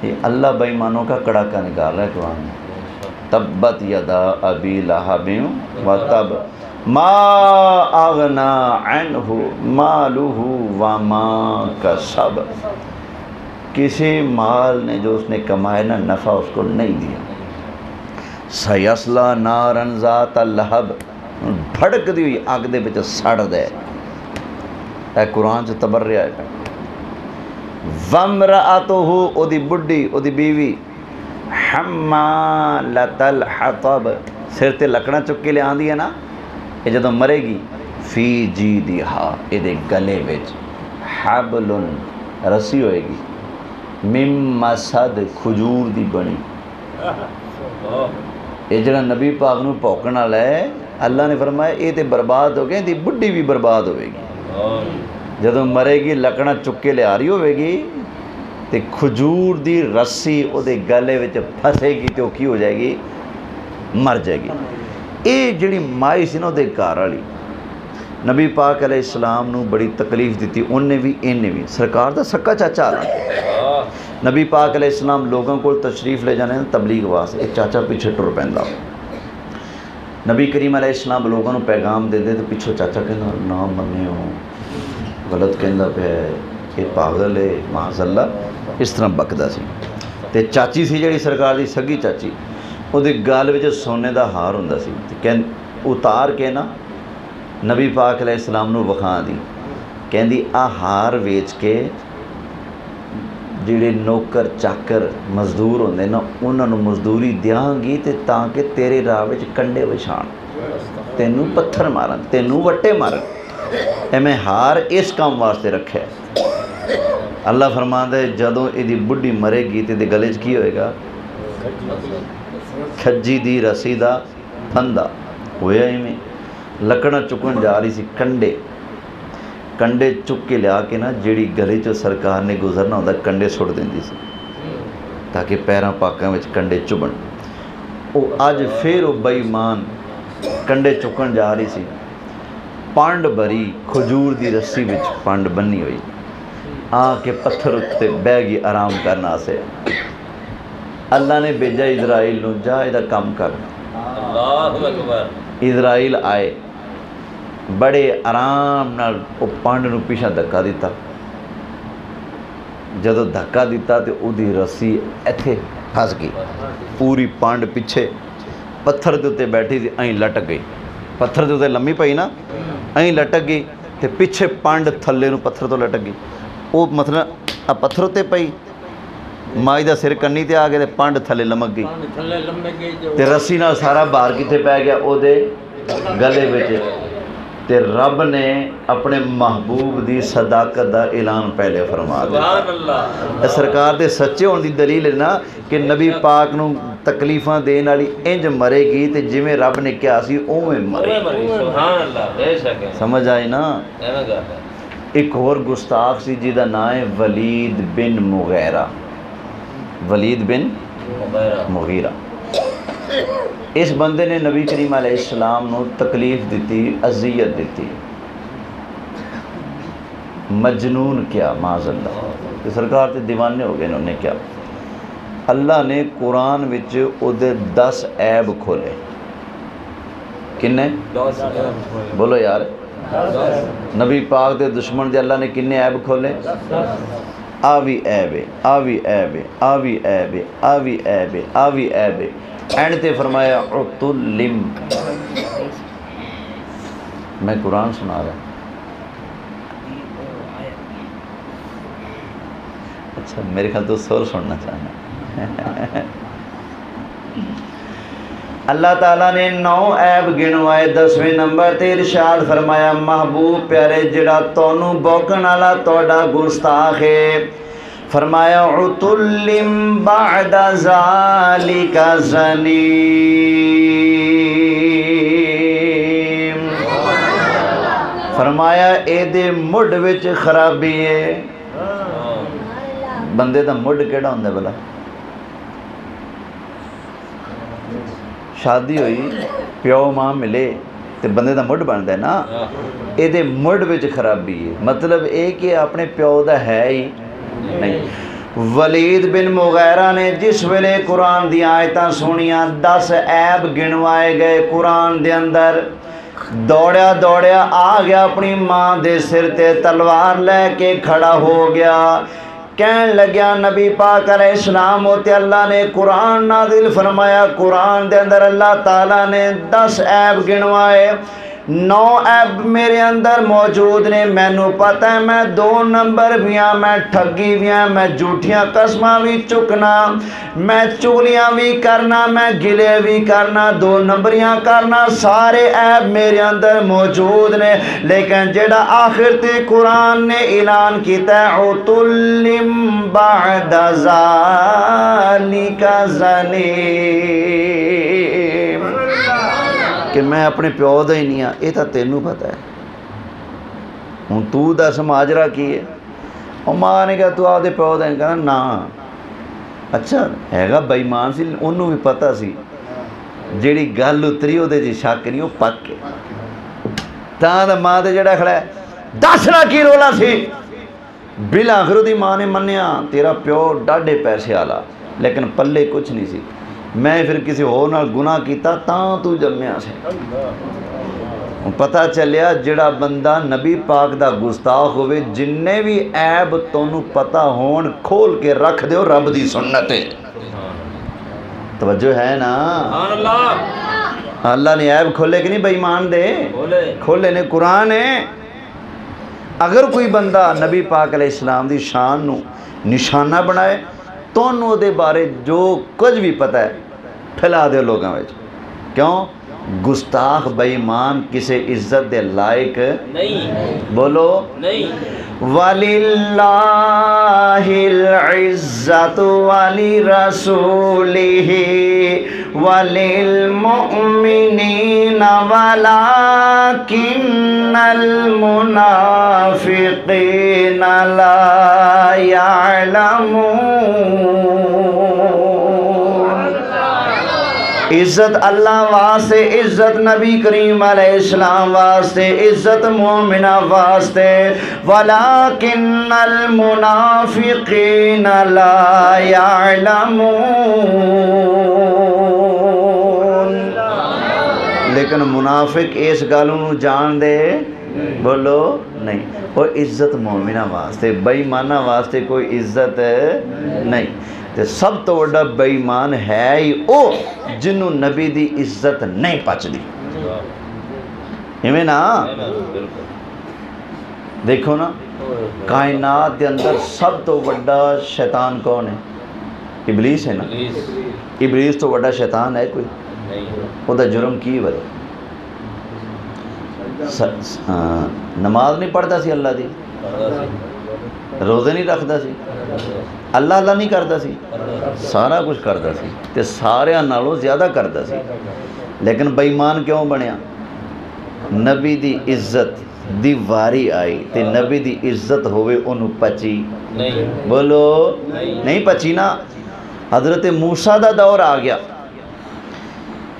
یہ اللہ بے ایمانوں کا کڑاکا نکال رہا ہے قرآن میں. تبت یدا ابی لہب و تب ما اغنا عنہ مالہ وما کسب. کسی مال نے جو اس نے کمائے نا نفع اس کو نہیں دیا. سیصلی نارا ذات لہب، بھڑک دی ہوئی آگ دے بچ سڑ دے. اے قرآن سے تبرہ ہے. وامرأتہ، او دی بڈی او دی بیوی، حمالۃ الحطب، سر تے لکڑاں چک کے لے آندی ہے نا، یہ جدوں مرے گی، فی جیدہا، یہ دے گلے وچ، حبل، رسی ہوئے گی، من مسد، کھجور دی بنی. یہ جڑا نبی پاک نو پوکن والا ہے اللہ نے فرمایا یہ تے برباد ہو گئے، دی بڈی بھی برباد ہوئے گی. جدوں مرے گی لکڑاں چک کے لے آ رہی ہوئے گی تے کھجور دی رسی او دے گلے وچ پھسے گی تے وہ کی ہو جائے گی؟ مر جائے گی. اے جڑی مائی سی نا دے گھر والی نبی پاک علیہ السلام نو بڑی تکلیف دیتی، انہیں بھی انہیں بھی. سرکار دا سکا چاچا آنا نبی پاک علیہ السلام لوگوں کو تشریف لے جانے تبلیغ واسطے، ایک چاچا پیچھے ٹر پیندا. نبی کریم علیہ السلام لوگوں کو پیغام دے دے تو پیچھو چاچا کہنا نہ مننے ہو، غلط کہندا پیا ہے، یہ پاگل ہے، معاذ اللہ، اس طرح بکدا سی. تے چاچی سی جڑی سرکار دی سگی چاچی، وہ دے گال وچ سونے دا ہار ہوندا سی، تے اتار کے نا نبی پاک علیہ السلام نو وکھا دی. کہندی آ ہار ویچ کے جڑے نوکر چاکر مزدور ہوندے نا انہاں نو مزدوری دیاں گی تے تاں کہ تیرے راہ وچ کنڈے وچھان، تینوں پتھر مارن، تینوں وٹے مارن. اے میں ہار اس کام واسطے رکھے. اللہ فرماندا ہے جدوں ایدی بڈھی مرے گی تے دے گلے 'چ کی ہوئے گا؟ کھجی دی رسی دا پھندا. ہویا ایویں لکڑاں چکن جا رہی سی، کنڈے چک کے لیا کے نا جیڑی گلے چ سرکار نے گزرنا ہوندا کنڈے سٹ دیندی سی تاکہ پیراں پاکاں وچ کنڈے چبن. او اج پھر او بے ایمان کنڈے چکن جا رہی سی، پانڈ بری کھجور دی رسی وچ پانڈ بنی ہوئی، آ کے پتھر اتے بہ گئی آرام کرنا سے. اللہ نے بھیجا اسرائیل نو، جا ایدہ کام کر. اللہ اکبر. اسرائیل آئے، بڑے آرام نال او پانڈ نو پیچھا دھکا دیتا. جدو دھکا دیتا تے او دی رسی ایتھے پھس گئی، پوری پانڈ پیچھے پتھر دے اتے بیٹھی تھی، این لٹک گئی. پتھر دے اتے لمبی پئی نا، این لٹک گئی تے پیچھے پانڈ تھلے نو پتھر تو لٹک گئی. او مطلب پتھر اتے پئی، مائی دا سر کنی تے آ گئے تے پانڈ تھلے لمک گئی تے رسی نال سارا بار کتے پی گیا او دے گلے وچ. تے رب نے اپنے محبوب دی صداقت دا اعلان پہلے فرما دیا. سرکار دے سچے ہون دی دلیل ہے نا کہ نبی پاک نو تکلیفاں دین والی انج مرے گی تے جویں رب نے کیا سی اوویں مرے. سبحان اللہ. بے شک سمجھ آئی نا. ایک اور گستاخ سی جی دا نام ہے ولید بن مغیرہ. ولید بن مغیرہ. اس بندے نے نبی کریم علیہ السلام نو تکلیف دیتی، اذیت دیتی. مجنون کیا معاذ اللہ کہ سرکار تے دیوانے ہو گئے، انہوں نے کیا اللہ نے قرآن وچ او دے 10 عیب کھولے. کنے؟ بولو یار. نبی پاک دے دشمن دے اللہ نے کنے عیب کھولے؟ آوی عیب ہے، آوی عیب ہے، آوی عیب ہے، آوی عیب ہے، آوی عیب ہے. اینڈ تے فرمایا عتلم. میں قرآن سنا رہا. اچھا میرے خیال تو سور سننا چاہنا. اللہ تعالیٰ نے 9 عیب گنوائے. 10ویں نمبر تے ارشاد فرمایا محبوب پیارے جڑا تونوں بوکن والا توڑا گستاخ ہے، فرمایا عتلم بعد ذالک زنیم. فرمایا اے دے مڈ وچ خرابی ہے. بندے دا مڈ کیڑا ہوندا بلا؟ شادی ہوئی پیو ماں ملے تے بندے دا مڈ بندا ہے نا. اے دے مڈ وچ خرابی ہے، مطلب اے کہ اپنے پیو دا ہے ہی نہیں. ولید بن مغیرہ نے جس ویلے قرآن دی آیتاں سنیاں 10 عیب گنوائے گئے قرآن دے اندر، دوڑیا دوڑیا آ گیا اپنی ماں دے سر تے تلوار لے کے کھڑا ہو گیا. کہن لگیا نبی پاک علیہ السلام ہوتے اللہ نے قرآن نازل فرمایا. قرآن دے اندر اللہ تعالیٰ نے 10 عیب گنوائے. 9 عیب میرے اندر موجود نے. مینوں پتہ ہے میں 2 نمبر بھی ہاں، میں ٹھگی بھی ہاں، میں جھوٹیاں قسماں بھی چکنا، میں چگلیاں بھی کرنا، میں گلے بھی کرنا، 2 نمبریاں کرنا. سارے عیب میرے اندر موجود نے. لیکن جڑا آخر تے قرآن نے اعلان کیتا ہے عتلم بعد ذالک زنیم، کہ میں اپنے پیو دا ہی نہیں ہاں. یہ تو تینوں پتہ ہے. ہوں تو دس ماجرا کی ہے؟ اور ماں نے کہا تو آپ دے پیو دا نہیں. کہنا نا اچھا ہے گا بےمان سی، انہوں بھی پتہ سی جیڑی گل اتری وہ جی شک نہیں، وہ پک کے تاں ماں تے جڑا کھڑا ہے دسنا کی رولا سی. بالآخر دی ماں نے منیا تیرا پیو ڈاڈے پیسے والا لیکن پلے کچھ نہیں سی. میں پھر کسی ہور نال گناہ کیتا تاں تو جمیا سے. پتہ چلیا جڑا بندہ نبی پاک دا گستاخ ہوئے جننے بھی عیب تونوں پتہ ہون کھول کے رکھ دیو. رب دی سنت ہے. توجہ ہے نا؟ اللہ نے عیب کھولے کہ نہیں بے ایمان دے؟ کھولے نے. قرآن ہے. اگر کوئی بندہ نبی پاک علیہ السلام دی شان نو نشانہ بنائے تو انہوں دے بارے جو کچھ بھی پتہ ہے پھیلا دے لوگاں وچ. کیوں؟ گستاخ بے ایمان کسے عزت دے لائق نہیں. بولو نہیں. وَلِلَّهِ الْعِزَّةُ وَلِرَسُولِهِ وَلِلْمُؤْمِنِينَ وَلَكِنَّ الْمُنَافِقِينَ لَا يَعْلَمُونَ. عزت اللہ واسطے، عزت نبی کریم علیہ السلام واسطے، عزت مومنہ واسطے. وَلَكِنَّ الْمُنَافِقِينَ لَا يَعْلَمُونَ. لیکن منافق اس گالوں جان دے بولو نہیں. وہ عزت مومنہ واسطے، بے ایمانہ واسطے کوئی عزت نہیں. تے سب تو بڑا بے ایمان ہے ہی او جنہوں نبی دی عزت نہیں پچدی. ہمیں نا دیکھو نا کائنات دے اندر سب تو بڑا شیطان کون ہے؟ ابلیس ہے نا. ابلیس تو بڑا شیطان ہے کوئی؟ وہ دا جرم کی بڑا؟ نماز نہیں پڑھتا سی اللہ دی، روزے نہیں رکھتا سی، اللہ اللہ نہیں کرتا سی، سارا کچھ کرتا سی تے سارے نالوں زیادہ کرتا سی. لیکن بے ایمان کیوں بنیا؟ نبی دی عزت دی واری آئی تے نبی دی عزت ہوئے انہوں پچی نہیں. بولو نہیں پچی نا. حضرت موسیٰ دا دور آ گیا.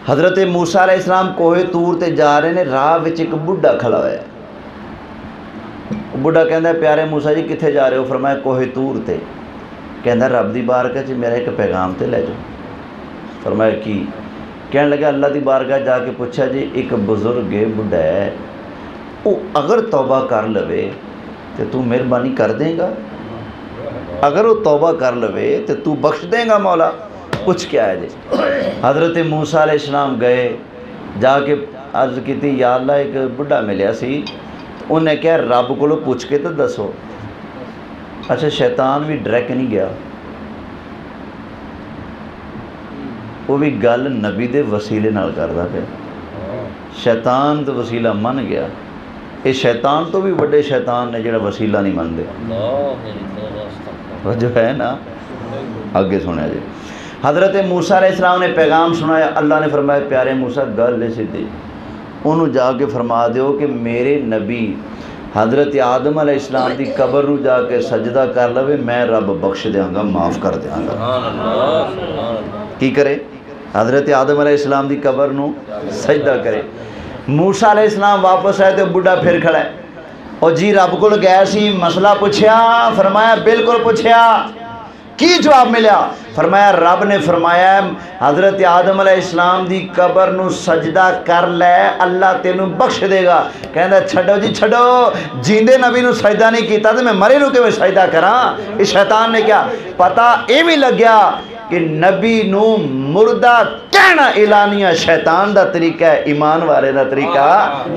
حضرت موسیٰ علیہ السلام کوہ طور تے جا رہے نے، راہ وچ ایک بڈھا کھڑا ہوا ہے. بڑھا کہندا ہے پیارے موسیٰ جی کتھے جا رہے ہو؟ فرمایا کوہ طور تے۔ کہندا رب دی بارگاہ چ میرا ایک پیغام تے لے جاؤ۔ فرمایا کی؟ کہنے لگا اللہ دی بارگاہ جا کے پوچھا جی ایک بزرگ ہے بڑھا ہے وہ اگر توبہ کر لوے تو تو مہربانی کر دیں گا؟ اگر وہ توبہ کر لوے تو تو بخش دیں گا مولا؟ کچھ کیا ہے جی؟ حضرت موسیٰ علیہ السلام گئے جا کے عرض کی تھی یا اللہ ایک بڑھا ملیا سی انہیں کہا رب کو پوچھ کے تو دسو۔ اچھا شیطان بھی ڈریک نہیں گیا، وہ بھی گل نبی دے وسیلے نال کردا پیا، شیطان تو وسیلہ من گیا۔ یہ شیطان تو بھی بڑے شیطان نے جڑا وسیلہ نہیں مندے، وہ جو ہے نا آگے سنیا جی۔ حضرت موسیٰ علیہ السلام نے پیغام سنایا، اللہ نے فرمایا پیارے موسیٰ گل ہے سیدھی، انہوں جا کے فرما دیو کہ میرے نبی حضرت آدم علیہ السلام دی قبر نو جا کے سجدہ کر لوے میں رب بخش دیاں گا، معاف کر دیاں گا۔ کی کرے؟ حضرت آدم علیہ السلام دی قبر نو سجدہ کرے۔ موسیٰ علیہ السلام واپس آئے تو بڑھا پھر کھڑا ہے اور جی رب کو گیا سی مسئلہ پوچھیا؟ فرمایا بالکل پوچھیا۔ کی جواب ملیا؟ فرمایا رب نے فرمایا حضرت آدم علیہ السلام دی قبر نو سجدہ کر لے اللہ تینوں بخش دے گا۔ کہندا چھڑو جی چھڑو، جیندے نبی نو سجدہ نہیں کیتا تو میں مرے نو کہ سجدہ کراں؟ اس شیطان نے کیا پتہ اے بھی لگ گیا کہ نبی نو مردہ کہنا اعلانیہ شیطان دا طریقہ ہے، ایمان والے دا طریقہ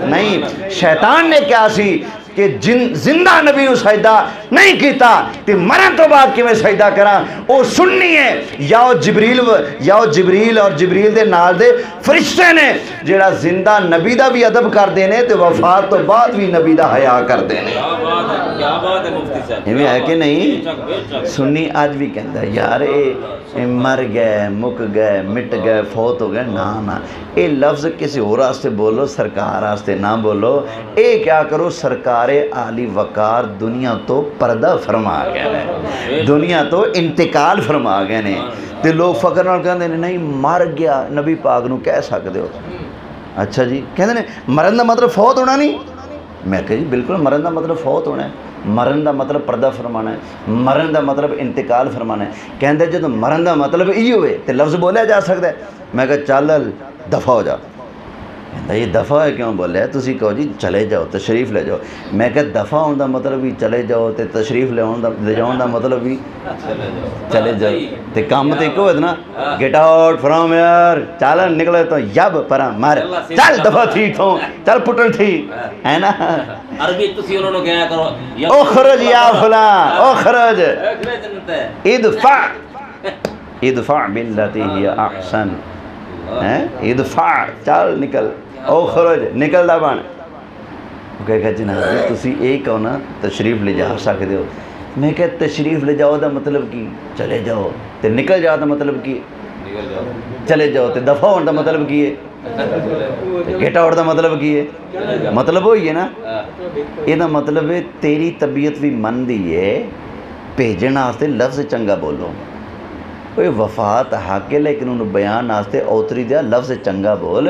نہیں۔ شیطان نے کیا سی کہ زندہ نبی نو سجدہ نہیں کیتا تے مرن تو بعد کی میں سجدہ کراں؟ او سننی ہے یا جبریل اور جبریل دے نال دے فرشتے نے جڑا زندہ نبی دا بھی ادب کر دینے تے وفات تو بعد بھی نبی دا حیا کر دینے۔ کیا بات ہے مفتی صاحب، ہمیں ہے کہ نہیں؟ سنی آج بھی کہتا ہے یار اے مر گئے مک گئے مٹ گئے فوت ہو گئے، نا اے لفظ کسی اور راستے بولو، سرکار راستے نہ بولو۔ اے کیا کرو سرکار عالی وقار دنیا تو پردہ فرما گئے نے، دنیا تو انتقال فرما گئے نے، تے لوگ فخر نال کہندے نے نہیں مر گیا نبی پاک نو کہہ سکدے ہو۔ اچھا جی کہندے نے مرن دا مطلب فوت ہونا نہیں؟ میں کہا جی بالکل مرن دا مطلب فوت ہونا ہے، مرن دا مطلب پردہ فرمانا ہے، مرن دا مطلب انتقال فرمانا ہے۔ کہندے جب مرن دا مطلب یہ ہوئے تو لفظ بولیا جا سکتا ہے؟ میں کہا چل دفع ہو جا۔ کہندا یہ دفع ہے کیوں بولے؟ تسی کہو جی چلے جاؤ تشریف لے جاؤ۔ میں کہا دفع ہونے دا مطلب بھی چلے جاؤ تے تشریف لے جاؤں دا مطلب بھی چلے جاؤ تے کام تے کو ہے نا گیٹ آؤٹ فرام یار، چل نکلے تو یب پرا مر چل دفع تھی تھوں چل پٹل تھی ہے نا۔ عربی تسی انہوں نے کہا کرو اخرج یا فلان اخرج ادفع باللتی ہی احسن، ادفع چل نکل اخرج نکل دا بن۔ وہ کہا جناب تسی ایک کہو نا تشریف لے جا سکتے ہو۔ میں کہ تشریف لے جاؤ دا مطلب کی چلے جاؤ، تے نکل جاؤ دا مطلب کی چلے جاؤ، تے دفع ہونے دا مطلب کی ہے، گیٹ آؤٹ دا مطلب کی ہے؟ مطلب وہی ہے نا۔ یہ دا مطلب ہے تیری طبیعت بھی من دی ہے بھیجن واسطے لفظ چنگا بولو، کوئی وفات حق ہے لیکن انہوں بیان واسطے اوتری دیا لفظ چنگا بول۔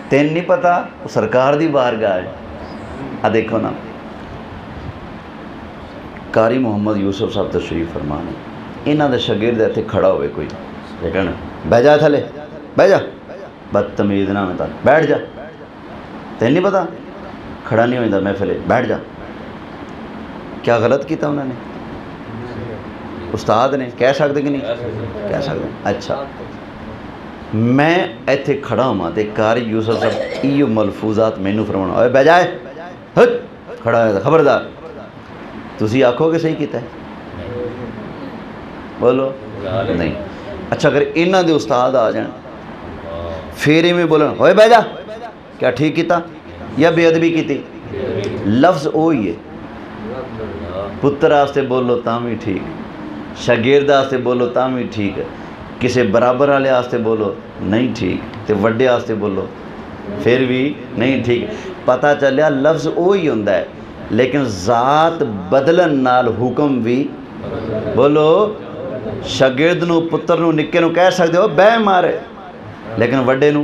تین نہیں پتا سرکار دی بارگاہ ہے۔ دیکھو نا قاری محمد یوسف صاحب تشریف فرمانے، انہاں دے شاگرد ایتھے کھڑا ہوئے کوئی لیکن بہ جا تھلے بہ جا، بدتمیز نہ میں تک بیٹھ جا، تین نہیں پتا کھڑا نہیں ہوتا محفل بیٹھ جا۔ کیا غلط کیتا انہوں نے؟ استاد نے کہہ سکتے کہ نہیں کہہ سکتے؟ اچھا میں ایتھے کھڑا ہوں تے قاری یوسف صاحب ایو ملفوظات مینوں فرمانا اوے بہ جائے ہٹ کھڑا ہے خبردار، تسی آکھو کہ صحیح کیتا ہے؟ بولو نہیں۔ اچھا اگر انہاں دے استاد آ جان پھر میں بولن اوے بہ جا، کیا ٹھیک کیتا یا بے ادبی کیتی؟ لفظ وہی ہے، پتر واسطے بولو تاں بھی ٹھیک، شاگرد واسطے بولو تاں بھی ٹھیک، کسی برابر والے واسطے بولو نہیں ٹھیک، تے وڈے واسطے بولو پھر بھی نہیں ٹھیک۔ پتہ چلیا لفظ وہی ہوندا ہے لیکن ذات بدلن نال حکم بھی بولو۔ شاگرد نو پتر نو نکے نو کہہ سکتے ہو بہ مارے لیکن وڈے نو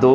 2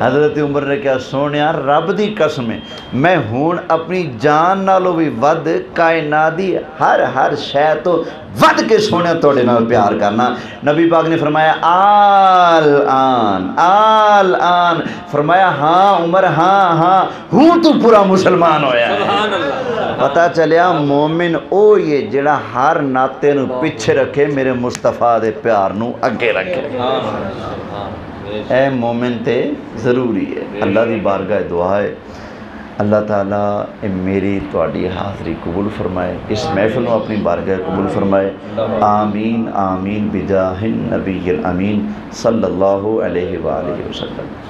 حضرت عمر نے کیا سونیا رب دی قسم ہے میں ہون اپنی جان نالوں بھی ود کائنات دی ہر شے تو ود کے سونے توڑے نال پیار کرنا. نبی پاک نے فرمایا آل آن فرمایا ہاں عمر ہاں ہوں تو پورا مسلمان ہویا ہے. پتہ چلیا مومن او یہ جڑا ہر ناتے نو پیچھے رکھے میرے مصطفیٰ دے پیار نو اگے رکھے. اے مومن تے ضروری ہے. اللہ دی بارگاہ دعا ہے اللہ تعالیٰ میری تواڈی حاضری قبول فرمائے اس محفل نو اپنی بارگاہ قبول فرمائے. آمین آمین بجاہ النبی الامین صلی اللہ علیہ وآلہ وسلم.